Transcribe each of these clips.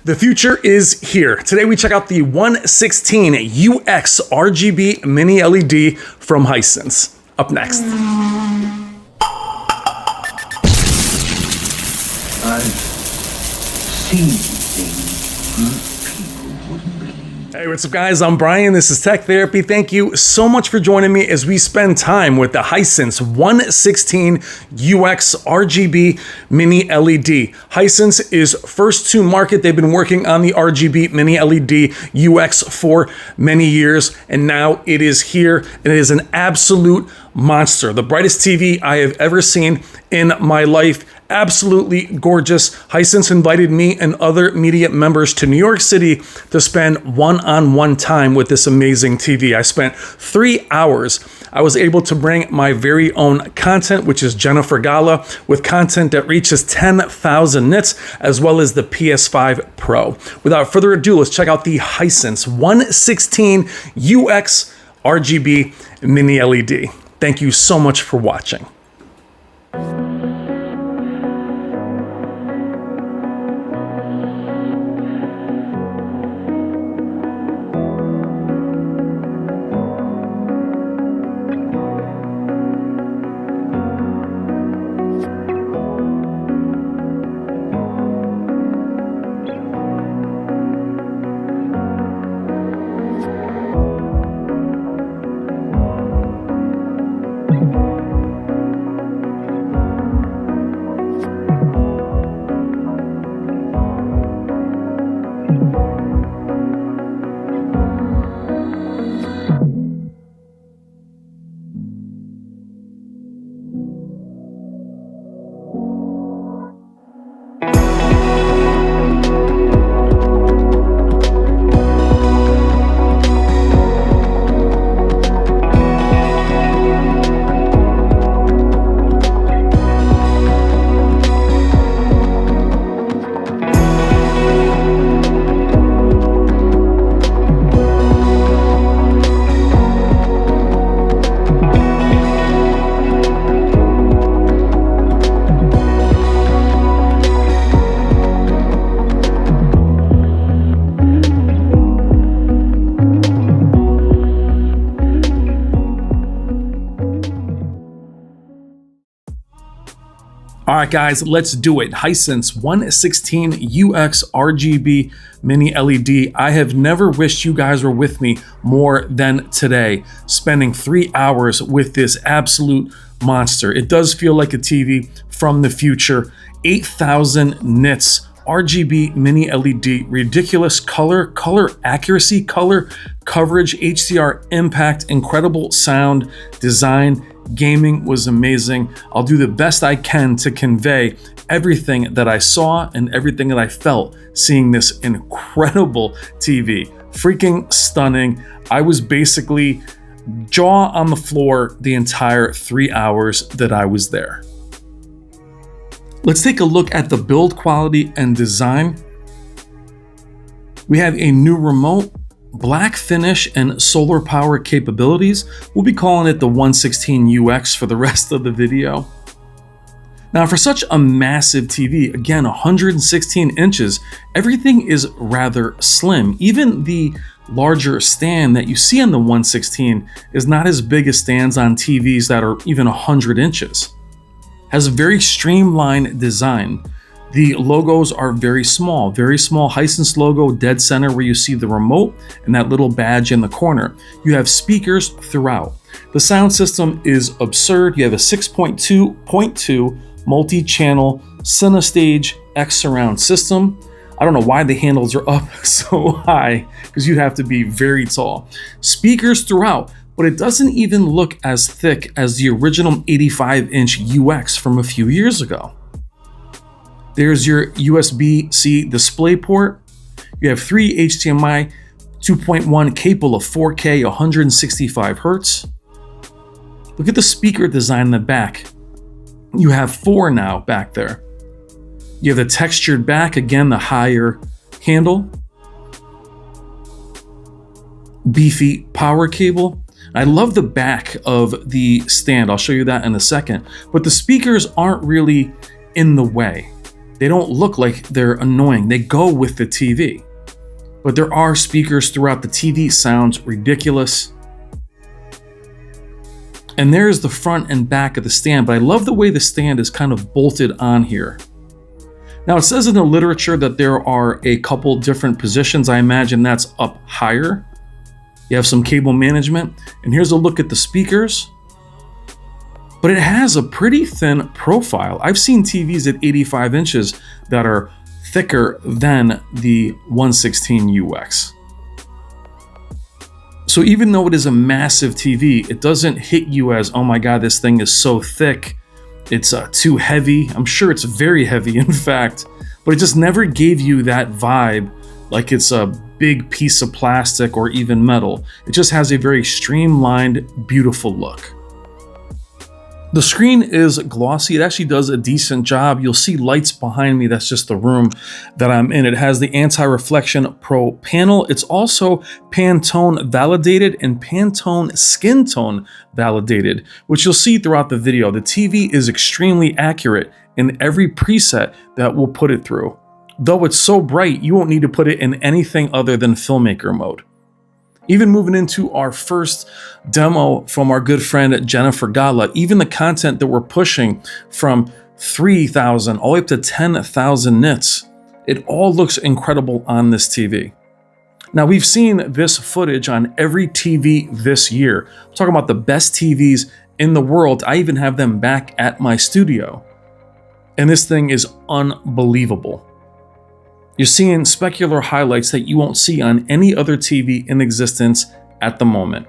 The future is here. Today we check out the 116 UX RGB Mini LED from Hisense. Up next. I've seen things people wouldn't believe. Hey, what's up guys? I'm Brian. This is Tech Therapy. Thank you so much for joining me as we spend time with the Hisense 116 UX RGB Mini LED. Hisense is first to market. They've been working on the RGB Mini LED UX for many years, and now it is here, and it is an absolute monster. The brightest TV I have ever seen in my life. Absolutely gorgeous. Hisense invited me and other media members to New York City to spend one-on-one time with this amazing TV. I spent 3 hours. I was able to bring my very own content, which is Jennifer Gala, with content that reaches 10,000 nits, as well as the PS5 Pro. Without further ado, let's check out the Hisense 116 UX RGB Mini LED. Thank you so much for watching. All right, guys, let's do it. Hisense 116 UX RGB Mini LED. I have never wished you guys were with me more than today, spending 3 hours with this absolute monster. It does feel like a TV from the future. 8,000 nits. RGB Mini LED, ridiculous color accuracy, color coverage, HDR impact, incredible sound, design, gaming was amazing. I'll do the best I can to convey everything that I saw and everything that I felt seeing this incredible TV. Freaking stunning. I was basically jaw on the floor the entire 3 hours that I was there. Let's take a look at the build quality and design. We have a new remote, black finish, and solar power capabilities. We'll be calling it the 116 UX for the rest of the video. Now, for such a massive TV, again, 116 inches, everything is rather slim. Even the larger stand that you see on the 116 is not as big as stands on TVs that are even 100 inches. Has a very streamlined design. The logos are very small Hisense logo dead center where you see the remote and that little badge in the corner. You have speakers throughout. The sound system is absurd. You have a 6.2.2 multi-channel CineStage X surround system. I don't know why the handles are up so high, because you'd have to be very tall. Speakers throughout, but it doesn't even look as thick as the original 85-inch UX from a few years ago. There's your USB-C display port. You have 3 HDMI 2.1 capable of 4K 165 Hertz. Look at the speaker design in the back. You have 4 now back there. You have the textured back, again, the higher handle. Beefy power cable. I love the back of the stand. I'll show you that in a second. But the speakers aren't really in the way. they don't look like they're annoying. They go with the TV. But there are speakers throughout the TV, sounds ridiculous. And there's the front and back of the stand, but I love the way the stand is kind of bolted on here. Now it says in the literature that there are a couple different positions. I imagine that's up higher. You have some cable management, and here's a look at the speakers. But it has a pretty thin profile. I've seen TVs at 85 inches that are thicker than the 116 UX. So even though it is a massive TV, it doesn't hit you as, oh my God, this thing is so thick. It's too heavy. I'm sure it's very heavy, in fact, but it just never gave you that vibe like it's a big piece of plastic or even metal. It just has a very streamlined, beautiful look. The screen is glossy. It actually does a decent job. You'll see lights behind me. That's just the room that I'm in. It has the Anti-Reflection Pro panel. It's also Pantone validated and Pantone skin tone validated, which you'll see throughout the video. The TV is extremely accurate in every preset that we'll put it through. Though it's so bright, you won't need to put it in anything other than filmmaker mode. Even moving into our first demo from our good friend Jennifer Gala, even the content that we're pushing from 3,000 all the way up to 10,000 nits, it all looks incredible on this TV. Now we've seen this footage on every TV this year. I'm talking about the best TVs in the world. I even have them back at my studio. And this thing is unbelievable. You're seeing specular highlights that you won't see on any other TV in existence at the moment.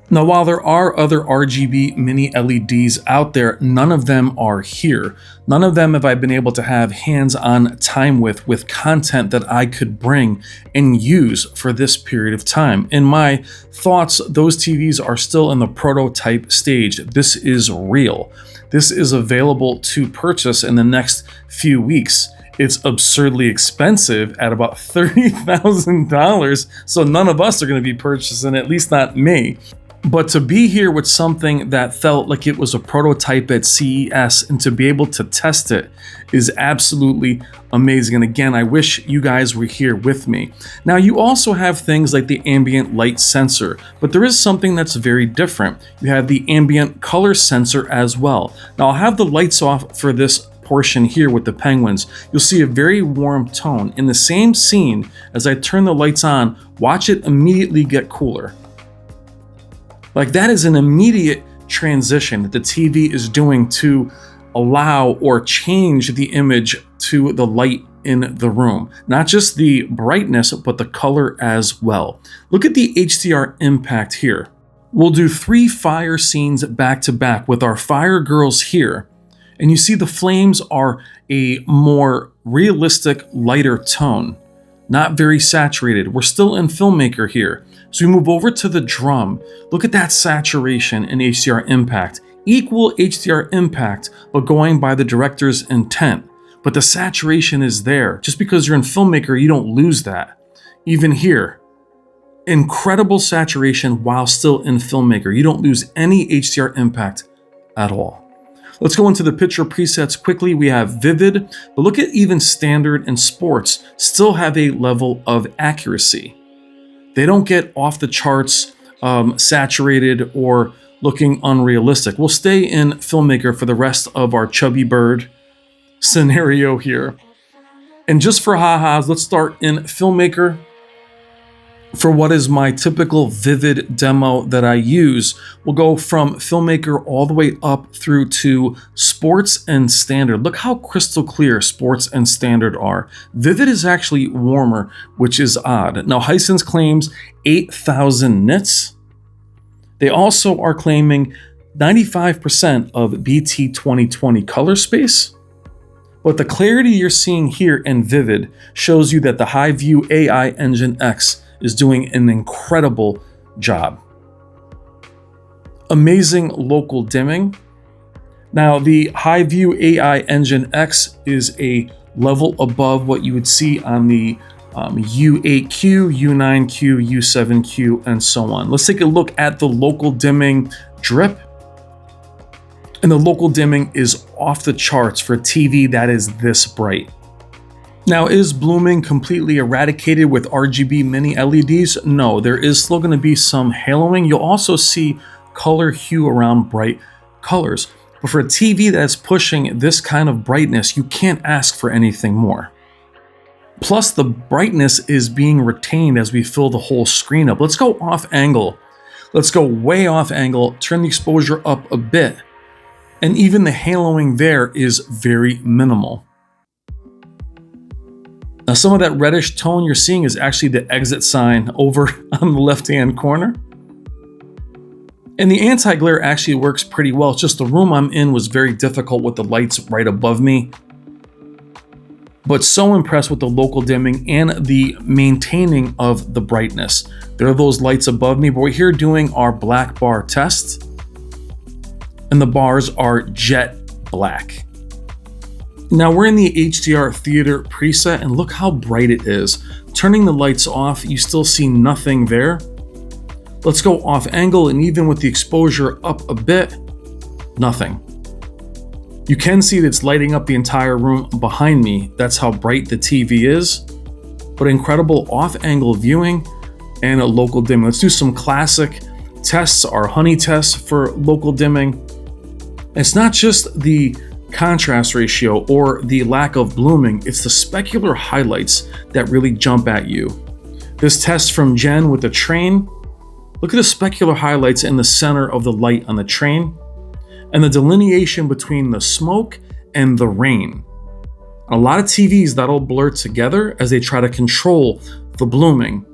Now, while there are other RGB mini LEDs out there, none of them are here. None of them have I been able to have hands-on time with content that I could bring and use for this period of time. In my thoughts, those TVs are still in the prototype stage. This is real. This is available to purchase in the next few weeks. It's absurdly expensive at about $30,000, so none of us are going to be purchasing, at least not me. But to be here with something that felt like it was a prototype at CES and to be able to test it is absolutely amazing. And again, I wish you guys were here with me. Now, you also have things like the ambient light sensor, but there is something that's very different. You have the ambient color sensor as well. Now, I'll have the lights off for this portion here with the penguins. You'll see a very warm tone. In the same scene, as I turn the lights on, watch it immediately get cooler. Like, that is an immediate transition that the TV is doing to allow or change the image to the light in the room. Not just the brightness, but the color as well. Look at the HDR impact here. We'll do 3 fire scenes back to back with our fire girls here. And you see the flames are a more realistic, lighter tone. Not very saturated. We're still in filmmaker here. So we move over to the drum. Look at that saturation and HDR impact. Equal HDR impact, but going by the director's intent. But the saturation is there. Just because you're in filmmaker, you don't lose that. Even here, incredible saturation while still in filmmaker. You don't lose any HDR impact at all. Let's go into the picture presets quickly. We have vivid, but look at even standard and sports still have a level of accuracy. They don't get off the charts saturated or looking unrealistic. We'll stay in filmmaker for the rest of our chubby bird scenario here. And just for ha-has, let's start in filmmaker. For what is my typical vivid demo that I use, we'll go from filmmaker all the way up through to sports and standard. Look how crystal clear sports and standard are. Vivid is actually warmer, which is odd. Now, Hisense claims 8,000 nits. They also are claiming 95% of BT 2020 color space. But the clarity you're seeing here in Vivid shows you that the HiView AI Engine X is doing an incredible job. Amazing local dimming. Now, the HiView AI Engine X is a level above what you would see on the U8Q, U9Q, U7Q, and so on. Let's take a look at the local dimming drip. And the local dimming is off the charts for a TV that is this bright. Now, is blooming completely eradicated with RGB mini LEDs? No, there is still going to be some haloing. You'll also see color hue around bright colors. But for a TV that's pushing this kind of brightness, you can't ask for anything more. Plus, the brightness is being retained as we fill the whole screen up. Let's go off angle. Let's go way off angle, turn the exposure up a bit. And even the haloing there is very minimal. Now, some of that reddish tone you're seeing is actually the exit sign over on the left-hand corner. And the anti-glare actually works pretty well. It's just the room I'm in was very difficult with the lights right above me. But so impressed with the local dimming and the maintaining of the brightness. There are those lights above me, but we're here doing our black bar test. And the bars are jet black. Now we're in the HDR Theater preset, and look how bright it is. Turning the lights off, you still see nothing there. Let's go off angle, and even with the exposure up a bit, nothing. You can see that it's lighting up the entire room behind me. That's how bright the TV is. But incredible off-angle viewing and a local dimming. Let's do some classic tests, our honey tests for local dimming. It's not just the contrast ratio or the lack of blooming, it's the specular highlights that really jump at you. This test from Jen with the train. Look at the specular highlights in the center of the light on the train, and the delineation between the smoke and the rain. A lot of TVs that'll blur together as they try to control the blooming.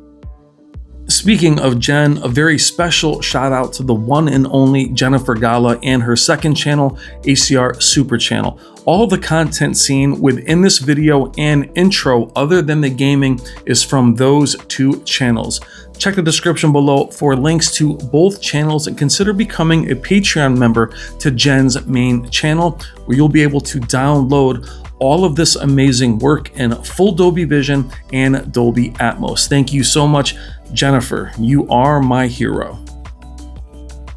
Speaking of Jen, a very special shout out to the one and only Jennifer Gala and her second channel, HDR SUPER CHANNEL. All the content seen within this video and intro other than the gaming is from those two channels. Check the description below for links to both channels and consider becoming a Patreon member to Jen's main channel, where you'll be able to download all of this amazing work in full Dolby Vision and Dolby Atmos. Thank you so much, Jennifer. You are my hero.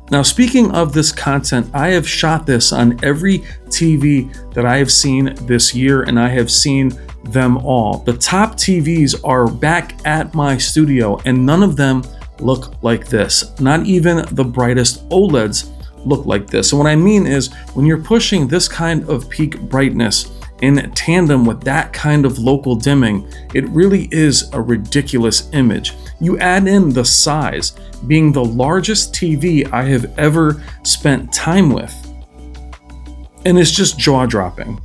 Now, speaking of this content, I have shot this on every TV that I have seen this year, and I have seen them all. The top TVs are back at my studio, and none of them look like this. Not even the brightest OLEDs look like this. And what I mean is, when you're pushing this kind of peak brightness in tandem with that kind of local dimming, it really is a ridiculous image. You add in the size, being the largest TV I have ever spent time with, and it's just jaw-dropping.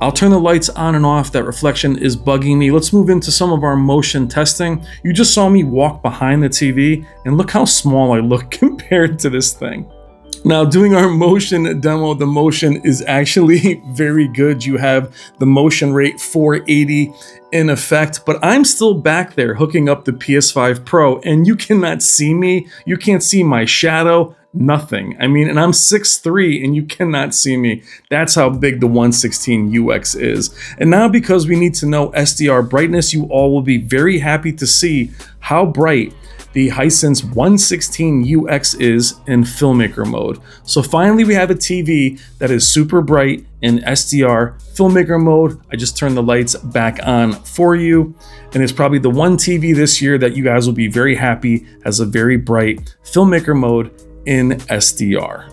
I'll turn the lights on and off. That reflection is bugging me. Let's move into some of our motion testing. You just saw me walk behind the TV, and look how small I look compared to this thing. Now, doing our motion demo, the motion is actually very good. You have the motion rate 480 in effect, but I'm still back there hooking up the PS5 Pro, and you cannot see me. You can't see my shadow, nothing. I mean, and I'm 6'3", and you cannot see me. That's how big the 116 UX is. And now, because we need to know SDR brightness, you all will be very happy to see how bright the Hisense 116 UX is in filmmaker mode. So finally we have a TV that is super bright in SDR filmmaker mode. I just turned the lights back on for you, and it's probably the one TV this year that you guys will be very happy has a very bright filmmaker mode in SDR.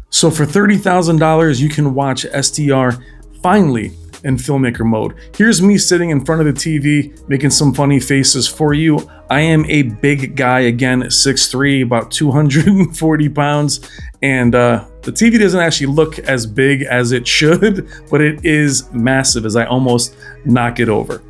So for $30,000 you can watch SDR finally in filmmaker mode. Here's me sitting in front of the TV making some funny faces for you. I am a big guy, again, 6'3", about 240 pounds, and the TV doesn't actually look as big as it should, but it is massive as I almost knock it over.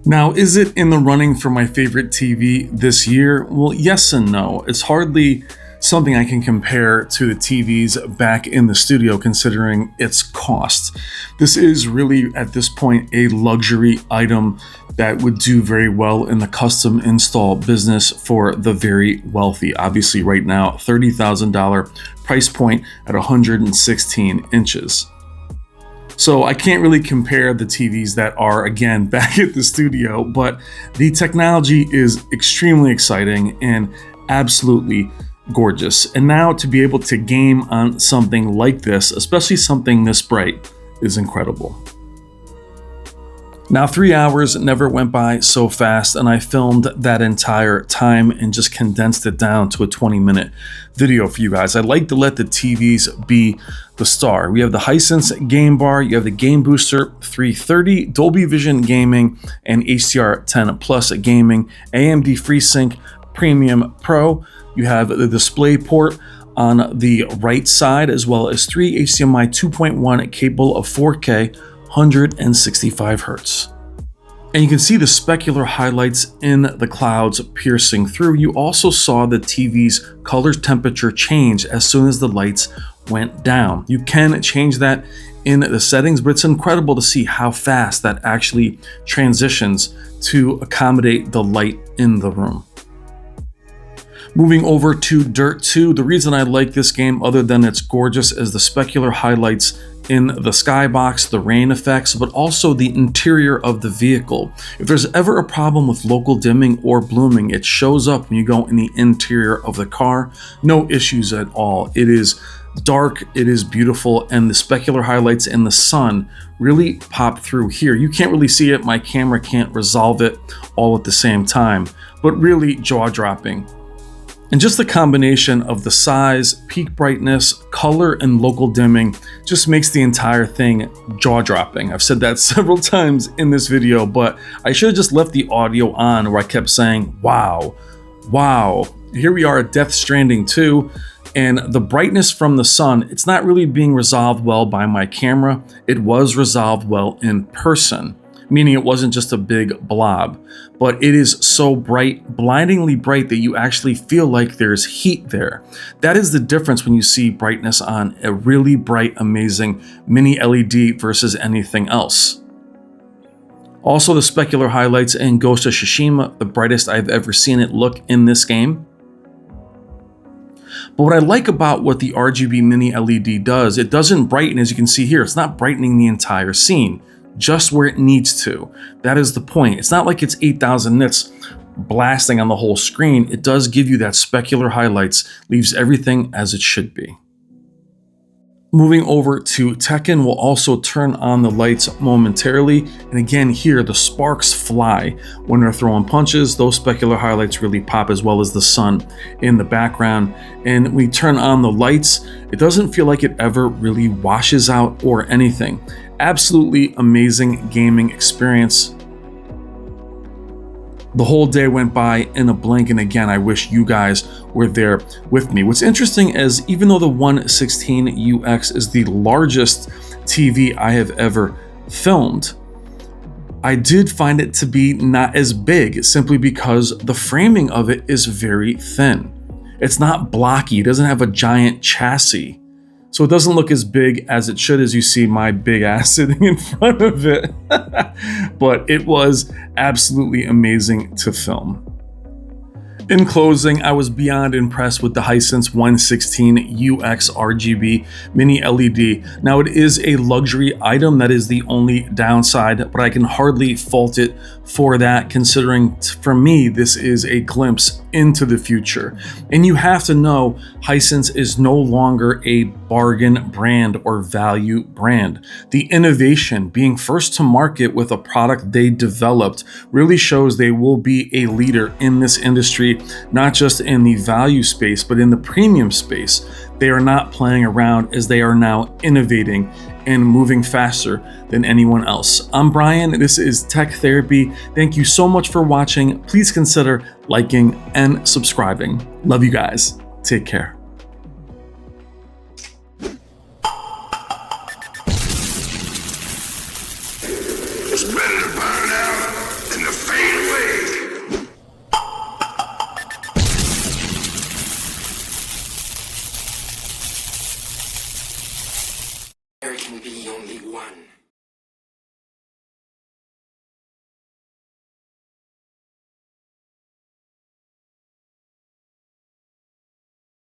Now, is it in the running for my favorite TV this year? Well, yes and no. It's hardly something I can compare to the TVs back in the studio considering its cost. This is really, at this point, a luxury item that would do very well in the custom install business for the very wealthy. Obviously right now, $30,000 price point at 116 inches. So I can't really compare the TVs that are, again, back at the studio, but the technology is extremely exciting and absolutely gorgeous. And now to be able to game on something like this, especially something this bright, is incredible. Now 3 hours never went by so fast, and I filmed that entire time and just condensed it down to a 20-minute video for you guys. I like to let the TVs be the star. We have the Hisense Game Bar, you have the Game Booster 330, Dolby Vision Gaming, and HDR 10 Plus Gaming, AMD FreeSync Premium Pro. You have the display port on the right side, as well as 3 HDMI 2.1 capable of 4K 165 Hertz. And you can see the specular highlights in the clouds piercing through. You also saw the TV's color temperature change as soon as the lights went down. You can change that in the settings, but it's incredible to see how fast that actually transitions to accommodate the light in the room. Moving over to Dirt 2, the reason I like this game, other than it's gorgeous, is the specular highlights in the skybox, the rain effects, but also the interior of the vehicle. If there's ever a problem with local dimming or blooming, it shows up when you go in the interior of the car. No issues at all. It is dark, it is beautiful, and the specular highlights in the sun really pop through here. You can't really see it, my camera can't resolve it all at the same time, but really jaw-dropping. And just the combination of the size, peak brightness, color, and local dimming just makes the entire thing jaw-dropping. I've said that several times in this video, but I should have just left the audio on where I kept saying, wow, wow. Here we are at Death Stranding 2, and the brightness from the sun, it's not really being resolved well by my camera. It was resolved well in person, meaning it wasn't just a big blob, but it is so bright, blindingly bright, that you actually feel like there's heat there. That is the difference when you see brightness on a really bright, amazing mini LED versus anything else. Also, the specular highlights in Ghost of Tsushima, the brightest I've ever seen it look in this game. But what I like about what the RGB Mini LED does, it doesn't brighten, as you can see here, it's not brightening the entire scene, just where it needs to. That is the point. It's not like it's 8,000 nits blasting on the whole screen. It does give you that specular highlights, leaves everything as it should be. Moving over to Tekken, we'll also turn on the lights momentarily. And again, here the sparks fly when they're throwing punches. Those specular highlights really pop, as well as the sun in the background. And we turn on the lights, it doesn't feel like it ever really washes out or anything. Absolutely amazing gaming experience. The whole day went by in a blink, and again, I wish you guys were there with me. What's interesting is, even though the 116 UX is the largest TV I have ever filmed, I did find it to be not as big, simply because the framing of it is very thin. It's not blocky, it doesn't have a giant chassis. So it doesn't look as big as it should, as you see my big ass sitting in front of it. But it was absolutely amazing to film. In closing, I was beyond impressed with the Hisense 116 UX RGB Mini LED. Now, it is a luxury item, that is the only downside, but I can hardly fault it for that, considering for me, this is a glimpse into the future. And you have to know, Hisense is no longer a bargain brand or value brand. The innovation, being first to market with a product they developed, really shows they will be a leader in this industry, not just in the value space, but in the premium space. They are not playing around, as they are now innovating and moving faster than anyone else. I'm Brian, this is Tech Therapy. Thank you so much for watching. Please consider liking and subscribing. Love you guys. Take care. It's better to burn out than to fade away. There can be only one.